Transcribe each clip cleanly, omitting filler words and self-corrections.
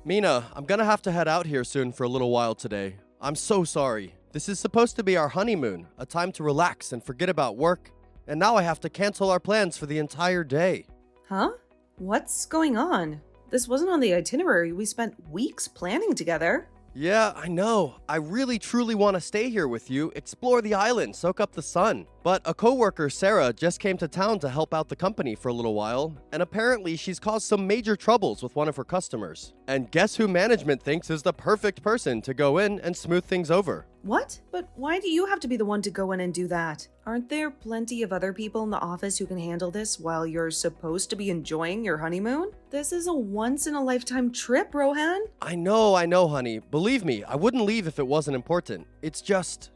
Mina, I'm gonna have to head out here soon for a little while today. I'm so sorry. This is supposed to be our honeymoon, a time to relax and forget about work. And now I have to cancel our plans for the entire day. Huh? What's going on? This wasn't on the itinerary. We spent weeks planning together. Yeah, I know. I really truly want to stay here with you, explore the island, soak up the sun. But a coworker, Sarah, just came to town to help out the company for a little while, and apparently she's caused some major troubles with one of her customers. And guess who management thinks is the perfect person to go in and smooth things over? What? But why do you have to be the one to go in and do that? Aren't there plenty of other people in the office who can handle this while you're supposed to be enjoying your honeymoon? This is a once-in-a-lifetime trip, Rohan. I know, honey. Believe me, I wouldn't leave if it wasn't important. It's just...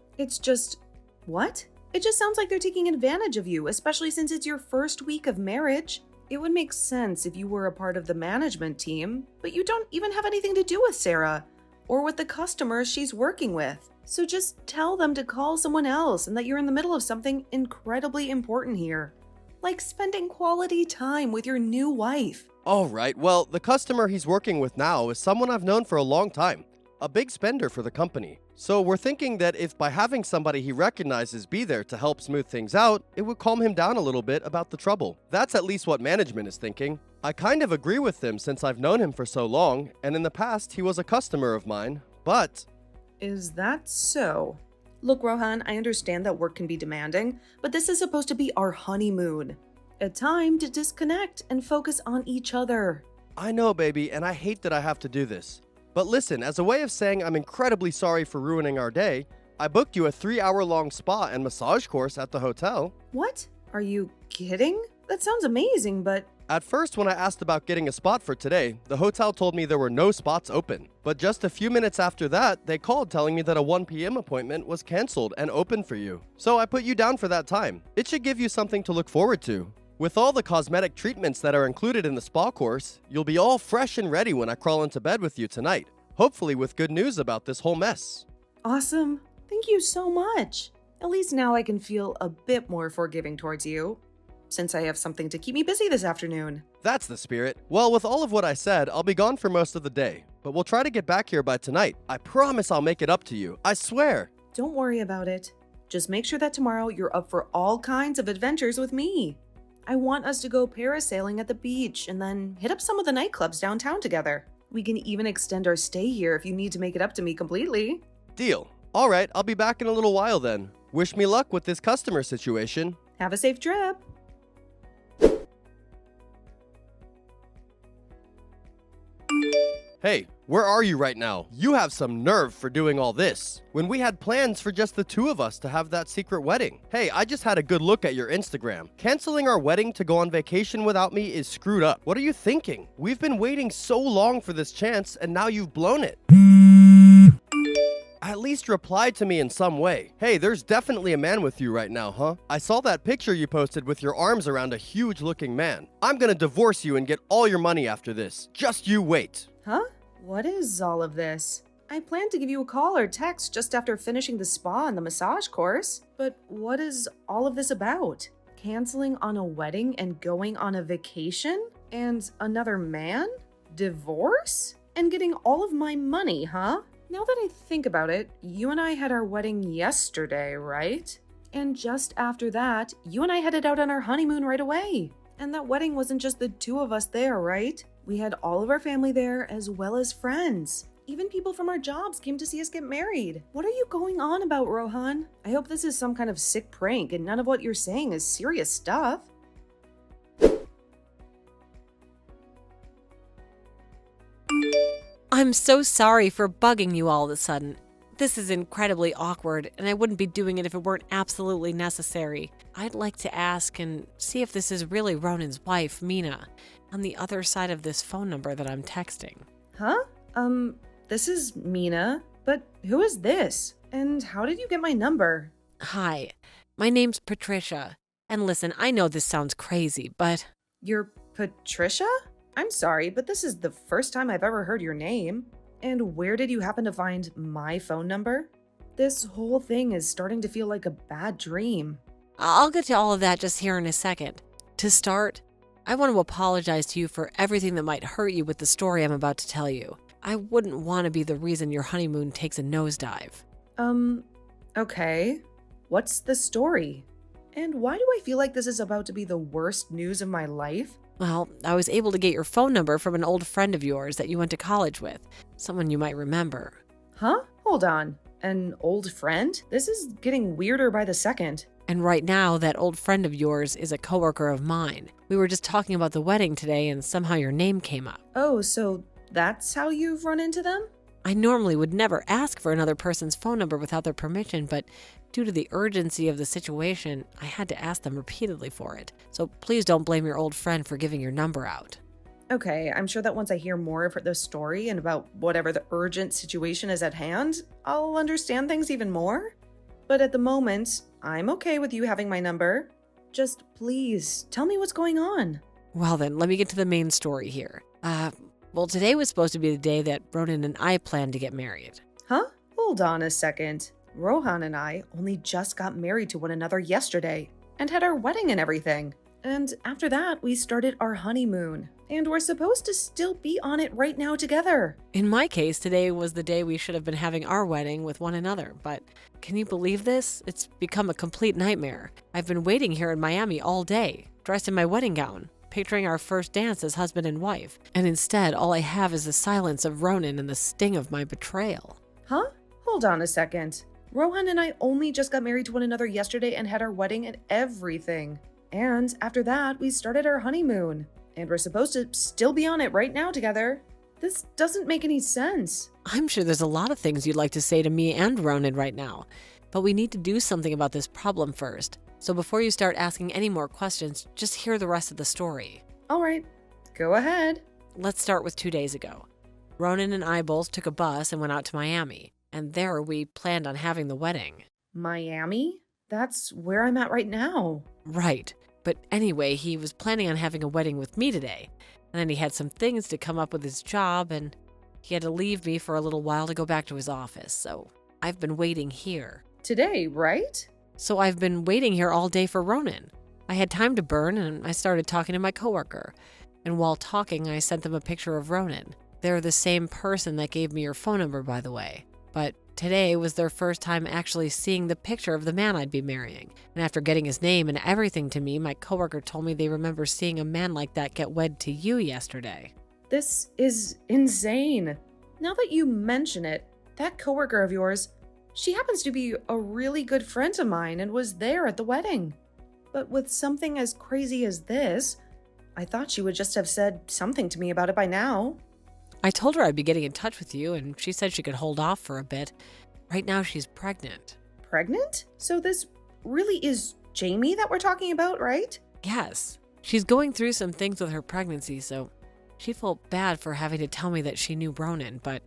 What? It just sounds like they're taking advantage of you, especially since it's your first week of marriage. It would make sense if you were a part of the management team, but you don't even have anything to do with Sarah or with the customers she's working with. So just tell them to call someone else and that you're in the middle of something incredibly important here, like spending quality time with your new wife. All right, well, the customer he's working with now is someone I've known for a long time, a big spender for the company. So we're thinking that if by having somebody he recognizes be there to help smooth things out, it would calm him down a little bit about the trouble. That's at least what management is thinking. I kind of agree with them since I've known him for so long, and in the past he was a customer of mine, but... Is that so? Look, Rohan, I understand that work can be demanding, but this is supposed to be our honeymoon. A time to disconnect and focus on each other. I know, baby, and I hate that I have to do this. But listen, as a way of saying I'm incredibly sorry for ruining our day, I booked you a 3-hour-long spa and massage course at the hotel. What? Are you kidding? That sounds amazing, but... At first, when I asked about getting a spot for today, the hotel told me there were no spots open. But just a few minutes after that, they called telling me that a 1 p.m. appointment was canceled and open for you. So I put you down for that time. It should give you something to look forward to. With all the cosmetic treatments that are included in the spa course, you'll be all fresh and ready when I crawl into bed with you tonight. Hopefully with good news about this whole mess. Awesome. Thank you so much. At least now I can feel a bit more forgiving towards you, since I have something to keep me busy this afternoon. That's the spirit. Well, with all of what I said, I'll be gone for most of the day, but we'll try to get back here by tonight. I promise I'll make it up to you. I swear. Don't worry about it. Just make sure that tomorrow you're up for all kinds of adventures with me. I want us to go parasailing at the beach and then hit up some of the nightclubs downtown together. We can even extend our stay here if you need to make it up to me completely. Deal. All right, I'll be back in a little while then. Wish me luck with this customer situation. Have a safe trip. Hey, where are you right now? You have some nerve for doing all this, when we had plans for just the two of us to have that secret wedding. Hey, I just had a good look at your Instagram. Canceling our wedding to go on vacation without me is screwed up. What are you thinking? We've been waiting so long for this chance, and now you've blown it. At least reply to me in some way. Hey, there's definitely a man with you right now, huh? I saw that picture you posted with your arms around a huge-looking man. I'm gonna divorce you and get all your money after this. Just you wait. Huh? What is all of this? I planned to give you a call or text just after finishing the spa and the massage course. But what is all of this about? Canceling on a wedding and going on a vacation? And another man? Divorce? And getting all of my money, huh? Now that I think about it, you and I had our wedding yesterday, right? And just after that, you and I headed out on our honeymoon right away. And that wedding wasn't just the two of us there, right? We had all of our family there as well as friends. Even people from our jobs came to see us get married. What are you going on about, Rohan? I hope this is some kind of sick prank and none of what you're saying is serious stuff. I'm so sorry for bugging you all of a sudden. This is incredibly awkward, and I wouldn't be doing it if it weren't absolutely necessary. I'd like to ask and see if this is really Ronan's wife, Mina, on the other side of this phone number that I'm texting. Huh? This is Mina, but who is this? And how did you get my number? Hi, my name's Patricia. And listen, I know this sounds crazy, but... You're Patricia? I'm sorry, but this is the first time I've ever heard your name. And where did you happen to find my phone number? This whole thing is starting to feel like a bad dream. I'll get to all of that just here in a second. To start, I want to apologize to you for everything that might hurt you with the story I'm about to tell you. I wouldn't want to be the reason your honeymoon takes a nosedive. Okay. What's the story? And why do I feel like this is about to be the worst news of my life? Well, I was able to get your phone number from an old friend of yours that you went to college with, someone you might remember. Huh? Hold on. An old friend? This is getting weirder by the second. And right now, that old friend of yours is a coworker of mine. We were just talking about the wedding today and somehow your name came up. Oh, so that's how you've run into them? I normally would never ask for another person's phone number without their permission, but due to the urgency of the situation, I had to ask them repeatedly for it. So please don't blame your old friend for giving your number out. Okay, I'm sure that once I hear more of the story and about whatever the urgent situation is at hand, I'll understand things even more. But at the moment, I'm okay with you having my number. Just please, tell me what's going on. Well then, let me get to the main story here. Well, today was supposed to be the day that Ronan and I planned to get married. Huh? Hold on a second. Rohan and I only just got married to one another yesterday and had our wedding and everything. And after that, we started our honeymoon. And we're supposed to still be on it right now together. In my case, today was the day we should have been having our wedding with one another. But can you believe this? It's become a complete nightmare. I've been waiting here in Miami all day, dressed in my wedding gown, picturing our first dance as husband and wife. And instead, all I have is the silence of Ronan and the sting of my betrayal. Huh? Hold on a second. Rohan and I only just got married to one another yesterday and had our wedding and everything. And after that, we started our honeymoon. And we're supposed to still be on it right now together. This doesn't make any sense. I'm sure there's a lot of things you'd like to say to me and Ronan right now, but we need to do something about this problem first. So before you start asking any more questions, just hear the rest of the story. All right, go ahead. Let's start with 2 days ago. Ronan and I both took a bus and went out to Miami, and there we planned on having the wedding. Miami? That's where I'm at right now. Right. But anyway, he was planning on having a wedding with me today, and then he had some things to come up with his job, and he had to leave me for a little while to go back to his office, so I've been waiting here. Today, right? So I've been waiting here all day for Ronan. I had time to burn, and I started talking to my coworker, and while talking, I sent them a picture of Ronan. They're the same person that gave me your phone number, by the way, but today was their first time actually seeing the picture of the man I'd be marrying. And after getting his name and everything to me, my coworker told me they remember seeing a man like that get wed to you yesterday. This is insane. Now that you mention it, that coworker of yours, she happens to be a really good friend of mine and was there at the wedding. But with something as crazy as this, I thought she would just have said something to me about it by now. I told her I'd be getting in touch with you, and she said she could hold off for a bit. Right now, she's pregnant. Pregnant? So this really is Jamie that we're talking about, right? Yes. She's going through some things with her pregnancy, so she felt bad for having to tell me that she knew Ronan, but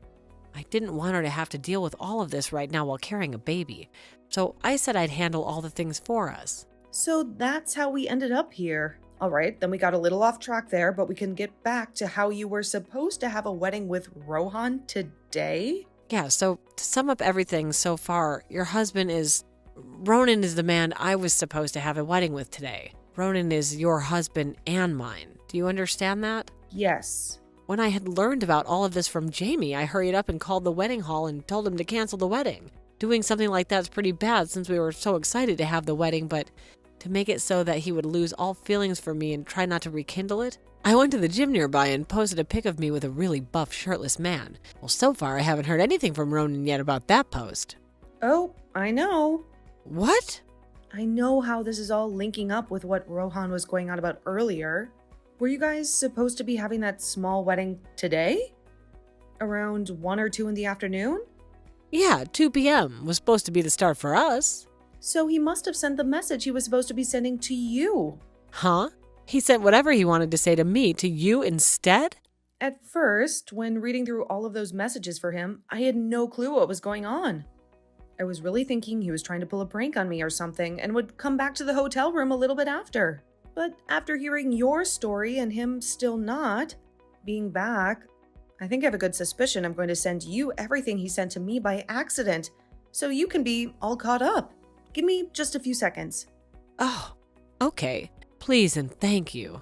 I didn't want her to have to deal with all of this right now while carrying a baby. So I said I'd handle all the things for us. So that's how we ended up here. All right, then we got a little off track there, but we can get back to how you were supposed to have a wedding with Rohan today? Yeah, so to sum up everything so far, Ronan is the man I was supposed to have a wedding with today. Ronan is your husband and mine. Do you understand that? Yes. When I had learned about all of this from Jamie, I hurried up and called the wedding hall and told him to cancel the wedding. Doing something like that's pretty bad since we were so excited to have the wedding, but to make it so that he would lose all feelings for me and try not to rekindle it, I went to the gym nearby and posted a pic of me with a really buff, shirtless man. Well, so far I haven't heard anything from Ronan yet about that post. Oh, I know. What? I know how this is all linking up with what Rohan was going on about earlier. Were you guys supposed to be having that small wedding today? Around 1 or 2 in the afternoon? Yeah, 2 p.m. was supposed to be the start for us. So he must have sent the message he was supposed to be sending to you. Huh? He sent whatever he wanted to say to me to you instead? At first, when reading through all of those messages for him, I had no clue what was going on. I was really thinking he was trying to pull a prank on me or something and would come back to the hotel room a little bit after. But after hearing your story and him still not being back, I think I have a good suspicion I'm going to send you everything he sent to me by accident, so you can be all caught up. Give me just a few seconds. Oh, okay. Please and thank you.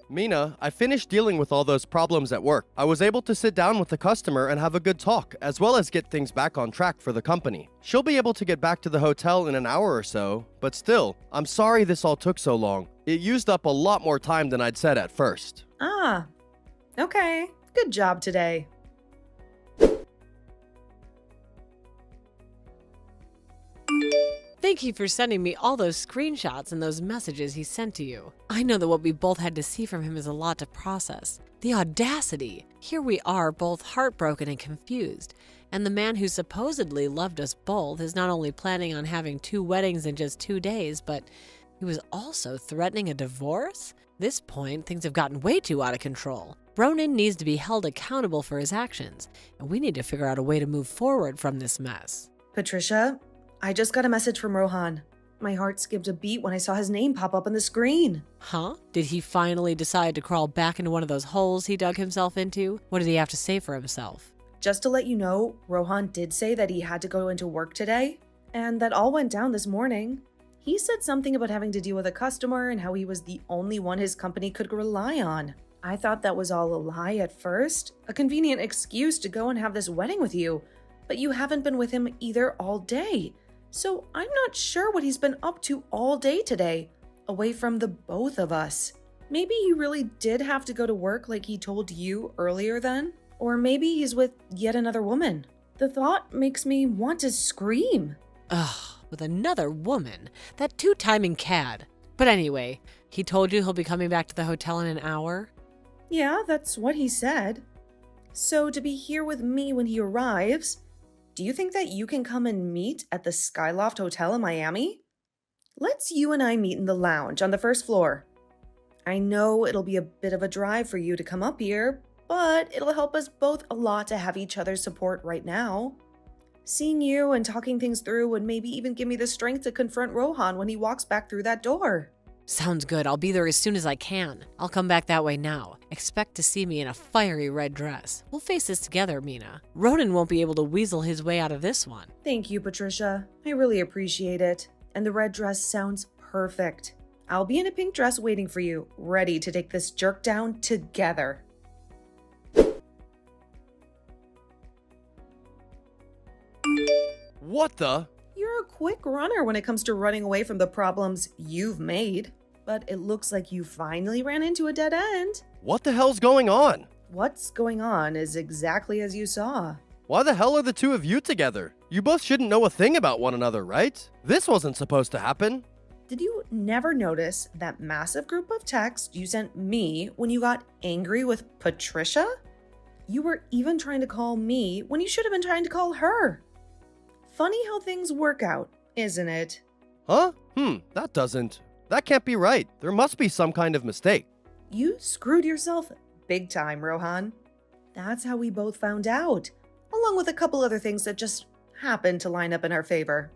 Mina, I finished dealing with all those problems at work. I was able to sit down with the customer and have a good talk, as well as get things back on track for the company. She'll be able to get back to the hotel in an hour or so, but still, I'm sorry this all took so long. It used up a lot more time than I'd said at first. Ah, okay. Good job today. Thank you for sending me all those screenshots and those messages he sent to you. I know that what we both had to see from him is a lot to process. The audacity! Here we are, both heartbroken and confused. And the man who supposedly loved us both is not only planning on having 2 weddings in just 2 days, but he was also threatening a divorce? At this point, things have gotten way too out of control. Ronan needs to be held accountable for his actions, and we need to figure out a way to move forward from this mess. Patricia, I just got a message from Rohan. My heart skipped a beat when I saw his name pop up on the screen. Huh? Did he finally decide to crawl back into one of those holes he dug himself into? What did he have to say for himself? Just to let you know, Rohan did say that he had to go into work today, and that all went down this morning. He said something about having to deal with a customer and how he was the only one his company could rely on. I thought that was all a lie at first, a convenient excuse to go and have this wedding with you, but you haven't been with him either all day. So I'm not sure what he's been up to all day today, away from the both of us. Maybe he really did have to go to work like he told you earlier then, or maybe he's with yet another woman. The thought makes me want to scream. Ugh, with another woman? That 2-timing cad. But anyway, he told you he'll be coming back to the hotel in an hour? Yeah, that's what he said. So to be here with me when he arrives, do you think that you can come and meet at the Skyloft Hotel in Miami? Let's you and I meet in the lounge on the first floor. I know it'll be a bit of a drive for you to come up here, but it'll help us both a lot to have each other's support right now. Seeing you and talking things through would maybe even give me the strength to confront Rohan when he walks back through that door. Sounds good. I'll be there as soon as I can. I'll come back that way now. Expect to see me in a fiery red dress. We'll face this together, Mina. Ronan won't be able to weasel his way out of this one. Thank you, Patricia. I really appreciate it. And the red dress sounds perfect. I'll be in a pink dress waiting for you, ready to take this jerk down together. What the? You're a quick runner when it comes to running away from the problems you've made. But it looks like you finally ran into a dead end. What the hell's going on? What's going on is exactly as you saw. Why the hell are the two of you together? You both shouldn't know a thing about one another, right? This wasn't supposed to happen. Did you never notice that massive group of texts you sent me when you got angry with Patricia? You were even trying to call me when you should have been trying to call her. Funny how things work out, isn't it? Huh? That can't be right. There must be some kind of mistake. You screwed yourself big time, Rohan. That's how we both found out, along with a couple other things that just happened to line up in our favor.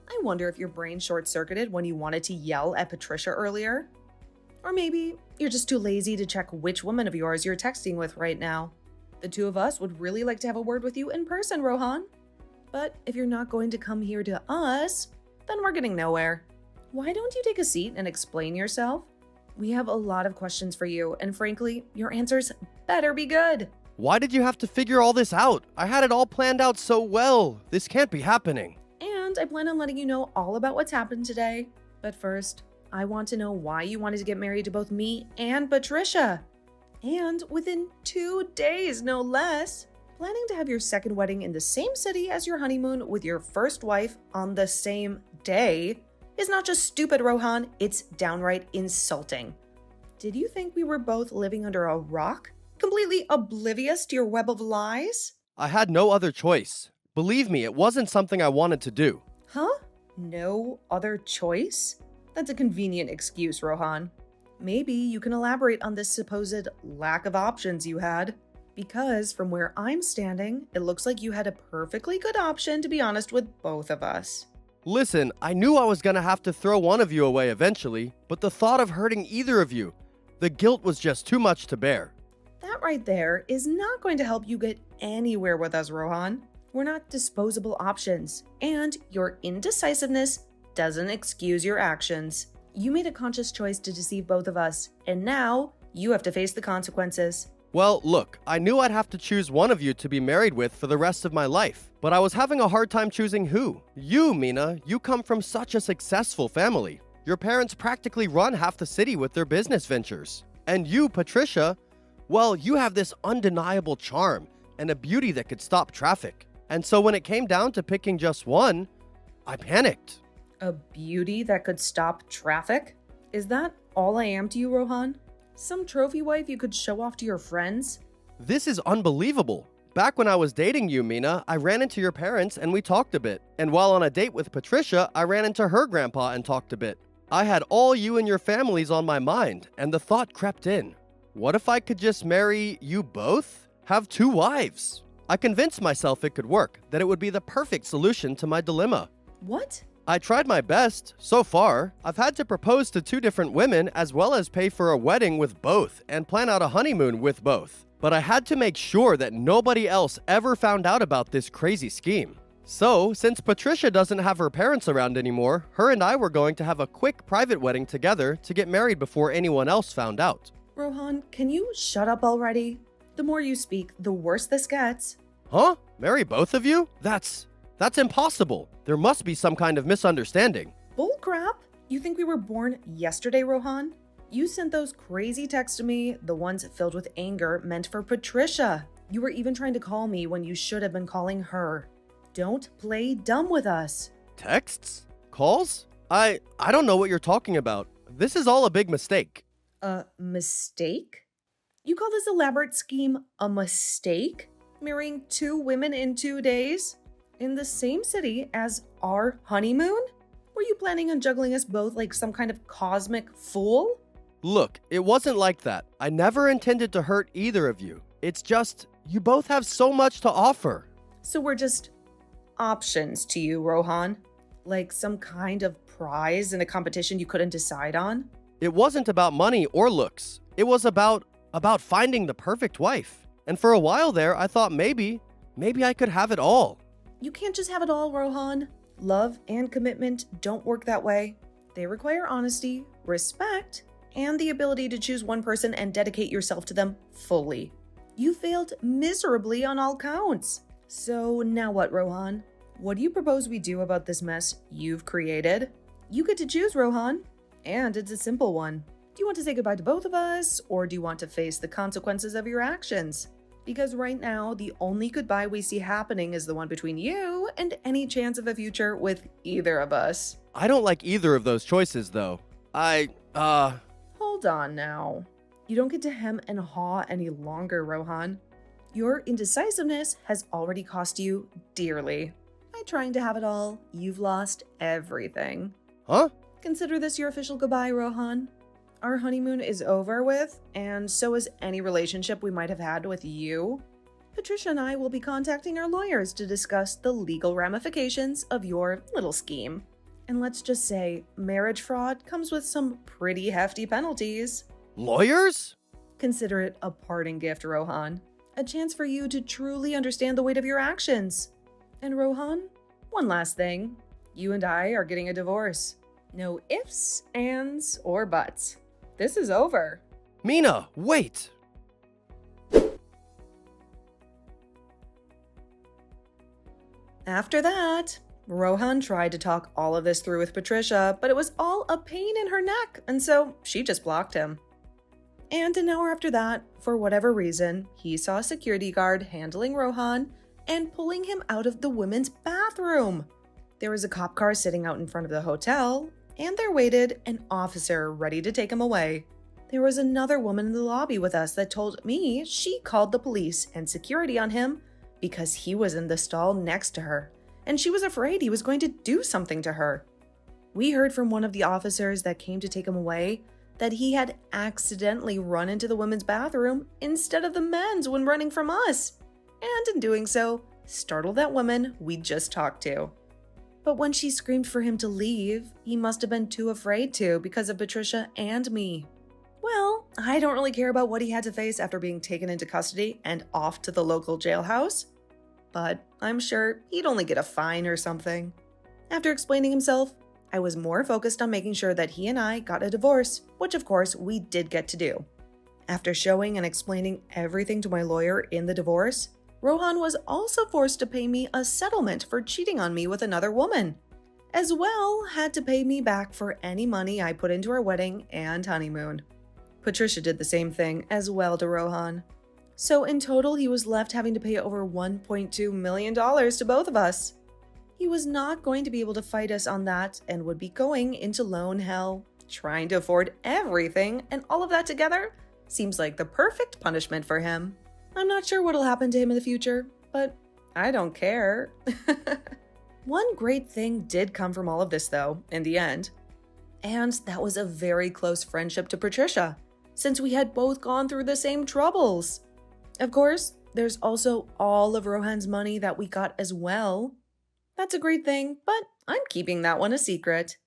I wonder if your brain short-circuited when you wanted to yell at Patricia earlier. Or maybe you're just too lazy to check which woman of yours you're texting with right now. The two of us would really like to have a word with you in person, Rohan. But if you're not going to come here to us, then we're getting nowhere. Why don't you take a seat and explain yourself? We have a lot of questions for you, and frankly, your answers better be good. Why did you have to figure all this out? I had it all planned out so well. This can't be happening. And I plan on letting you know all about what's happened today. But first, I want to know why you wanted to get married to both me and Patricia. And within 2 days, no less. Planning to have your second wedding in the same city as your honeymoon with your first wife on the same day is not just stupid, Rohan, it's downright insulting. Did you think we were both living under a rock, completely oblivious to your web of lies? I had no other choice. Believe me, it wasn't something I wanted to do. Huh? No other choice? That's a convenient excuse, Rohan. Maybe you can elaborate on this supposed lack of options you had. Because from where I'm standing, it looks like you had a perfectly good option to be honest with both of us. Listen, I knew I was gonna have to throw one of you away eventually, but the thought of hurting either of you, the guilt was just too much to bear. That right there is not going to help you get anywhere with us, Rohan. We're not disposable options, and your indecisiveness doesn't excuse your actions. You made a conscious choice to deceive both of us, and now you have to face the consequences. Well, look, I knew I'd have to choose one of you to be married with for the rest of my life, but I was having a hard time choosing who. You, Mina, you come from such a successful family. Your parents practically run half the city with their business ventures. And you, Patricia, well, you have this undeniable charm and a beauty that could stop traffic. And so when it came down to picking just one, I panicked. A beauty that could stop traffic? Is that all I am to you, Rohan? Some trophy wife you could show off to your friends? This is unbelievable. Back when I was dating you, Mina, I ran into your parents and we talked a bit. And while on a date with Patricia, I ran into her grandpa and talked a bit. I had all you and your families on my mind, and the thought crept in. What if I could just marry you both? Have two wives? I convinced myself it could work, that it would be the perfect solution to my dilemma. What? I tried my best. So far, I've had to propose to two different women as well as pay for a wedding with both and plan out a honeymoon with both. But I had to make sure that nobody else ever found out about this crazy scheme. So, since Patricia doesn't have her parents around anymore, her and I were going to have a quick private wedding together to get married before anyone else found out. Rohan, can you shut up already? The more you speak, the worse this gets. Huh? Marry both of you? That's impossible. There must be some kind of misunderstanding. Bullcrap! You think we were born yesterday, Rohan? You sent those crazy texts to me, the ones filled with anger meant for Patricia. You were even trying to call me when you should have been calling her. Don't play dumb with us. Texts? Calls? I don't know what you're talking about. This is all a big mistake. A mistake? You call this elaborate scheme a mistake? Marrying two women in 2 days? In the same city as our honeymoon? Were you planning on juggling us both like some kind of cosmic fool? Look, it wasn't like that. I never intended to hurt either of you. It's just, you both have so much to offer. So we're just options to you, Rohan? Like some kind of prize in a competition you couldn't decide on? It wasn't about money or looks. It was about finding the perfect wife. And for a while there, I thought maybe I could have it all. You can't just have it all, Rohan. Love and commitment don't work that way. They require honesty, respect, and the ability to choose one person and dedicate yourself to them fully. You failed miserably on all counts. So now what, Rohan? What do you propose we do about this mess you've created? You get to choose, Rohan. And it's a simple one. Do you want to say goodbye to both of us, or do you want to face the consequences of your actions? Because right now, the only goodbye we see happening is the one between you and any chance of a future with either of us. I don't like either of those choices, though. Hold on now. You don't get to hem and haw any longer, Rohan. Your indecisiveness has already cost you dearly. By trying to have it all, you've lost everything. Huh? Consider this your official goodbye, Rohan. Our honeymoon is over with, and so is any relationship we might have had with you. Patricia and I will be contacting our lawyers to discuss the legal ramifications of your little scheme. And let's just say, marriage fraud comes with some pretty hefty penalties. Lawyers? Consider it a parting gift, Rohan. A chance for you to truly understand the weight of your actions. And Rohan, one last thing. You and I are getting a divorce. No ifs, ands, or buts. This is over. Mina, wait! After that, Rohan tried to talk all of this through with Patricia, but it was all a pain in her neck, and so she just blocked him. And an hour after that, for whatever reason, he saw a security guard handling Rohan and pulling him out of the women's bathroom. There was a cop car sitting out in front of the hotel, and there waited an officer ready to take him away. There was another woman in the lobby with us that told me she called the police and security on him because he was in the stall next to her, and she was afraid he was going to do something to her. We heard from one of the officers that came to take him away that he had accidentally run into the women's bathroom instead of the men's when running from us, and in doing so, startled that woman we just talked to. But when she screamed for him to leave, he must have been too afraid to because of Patricia and me. Well, I don't really care about what he had to face after being taken into custody and off to the local jailhouse, but I'm sure he'd only get a fine or something. After explaining himself, I was more focused on making sure that he and I got a divorce, which of course we did get to do. After showing and explaining everything to my lawyer in the divorce, Rohan was also forced to pay me a settlement for cheating on me with another woman, as well had to pay me back for any money I put into our wedding and honeymoon. Patricia did the same thing as well to Rohan. So in total, he was left having to pay over $1.2 million to both of us. He was not going to be able to fight us on that and would be going into loan hell. Trying to afford everything and all of that together seems like the perfect punishment for him. I'm not sure what'll happen to him in the future, but I don't care. One great thing did come from all of this, though, in the end. And that was a very close friendship to Patricia, since we had both gone through the same troubles. Of course, there's also all of Rohan's money that we got as well. That's a great thing, but I'm keeping that one a secret.